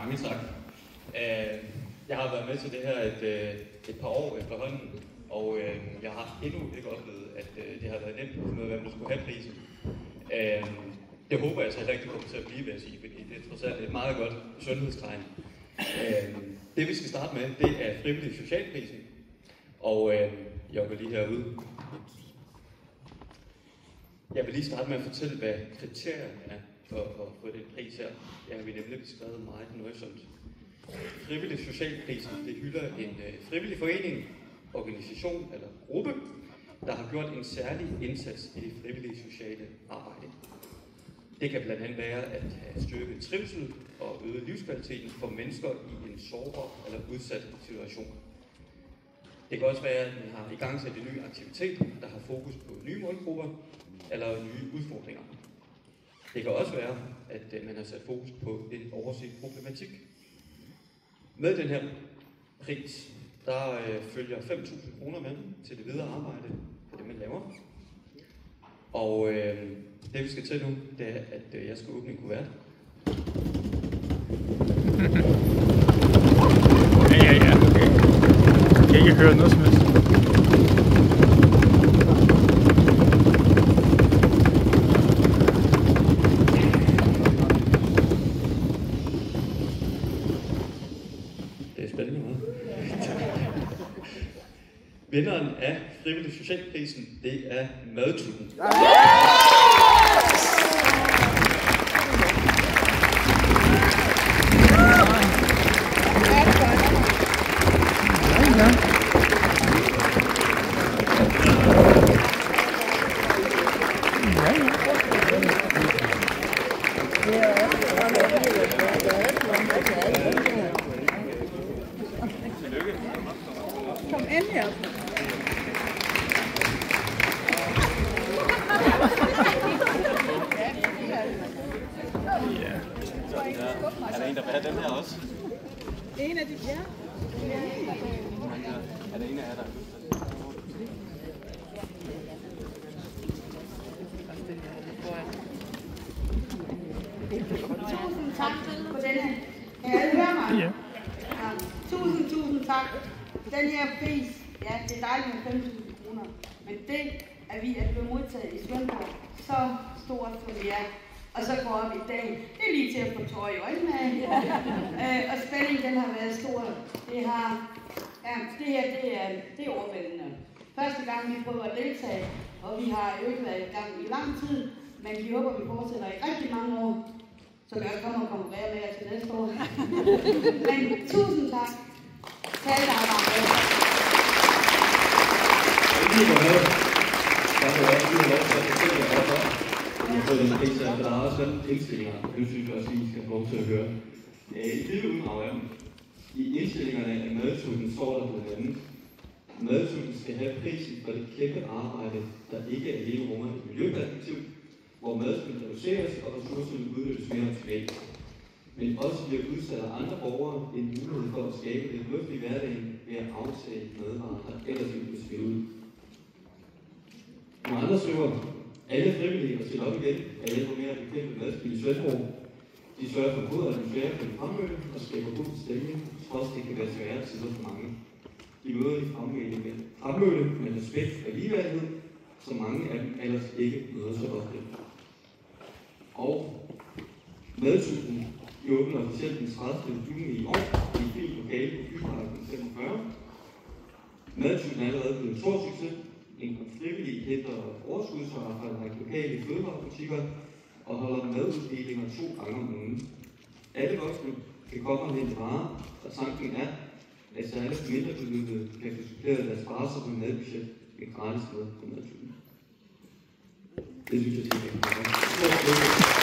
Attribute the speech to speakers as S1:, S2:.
S1: Mange tak. Jeg har været med til det her et par år efterhånden, og jeg har endnu ikke oplevet, at det har været nemt at finde ud af, hvem der skulle have prisen. Det håber jeg så heller ikke, det kommer til at blive, vil jeg sige, fordi det er trods alt et meget godt sundhedstegn. Det vi skal starte med, det er frivillig socialprisen, og jeg går lige herude. Jeg vil lige starte med at fortælle, hvad kriterierne er for at få den pris her. Jeg har vi nemlig beskrevet meget nøjsomt. Frivillig socialprisen, det hylder en frivillig forening, organisation eller gruppe, der har gjort en særlig indsats i det frivillige sociale arbejde. Det kan blandt andet være at have styrket trivsel og øget livskvaliteten for mennesker i en sårbar eller udsat situation. Det kan også være, at man har igangsat en ny aktivitet, der har fokus på nye målgrupper eller nye udfordringer. Det kan også være, at man har sat fokus på en overset problematik. Med den her pris, der følger 5.000 kroner med til det videre arbejde for det, man laver. Og det vi skal til nu, det er, at jeg skal åbne en kuvert.
S2: Ja, okay. Jeg kan ikke høre noget som helst.
S1: Det er spændende meget. Vinderen af frivillig socialprisen, det er Madtutten.
S3: Kom ind her.
S1: Er der en, der vil have den her også?
S3: En af de, ja.
S1: Er der en af jer, der har lyst til det?
S4: Tusind tak for denne. Kan alle høre mig?
S2: Ja.
S4: Ja. Tusind tak. Den her pris, ja, det er dejligt med 5.000 kroner, men det, at vi er blevet modtaget i Svendborg, så stort som vi er, og så går op i dag, det er lige til at få tår i øjnene af. Og spændingen, den har været stor. Det her, det er overvældende. Første gang, vi prøver at deltage, og vi har jo ikke været i gang i lang tid, men vi håber, vi fortsætter i rigtig mange år, så vi også kommer og konkurrere med jer til næste år. Men tusind tak. Tak, der har været med.
S1: Der er også sådan indstillinger, det synes jeg også, I skal få lov til at høre. I lille uddrag af dem. I indstillingerne af Madtutten står der blandt andet: Madtutten skal have prisen for det kæmpe arbejde, der ikke alene rummer et miljøperspektiv, hvor madspil reduceres og ressourcerne udnyttes mere optimalt, men også bliver udsat af andre borgere en mulighed for at skabe et løft i hverdagen ved at aftage madvarer, der ellers ville blive smidt ud. Nogle andre skriver: alle frivillige at stille op igen og hjælpe med at bekæmpe madspil i Svendborg. De sørger for god atmosfære på det fremmøde og skaber god stemning, trods det kan være svære tider for mange. De møder de fremmøde med respekt og ligeværdighed, så mange af dem ellers ikke møder så ofte. Og Madtutten åbner officielt den 30. juni i år i et fint lokale på Byparken 45. Madtutten er allerede blevet en stor succes. En frivillig henter overskudsvarer fra en række lokale fødevarebutikker og holder maduddelinger 2 gange om ugen. Alle voksne kan komme og hente varer, og tanken er, at særligt mindre beløbet kan få suppleret deres sparsomme madbudget med gratis mad på Madtutten. Det synes jeg, det er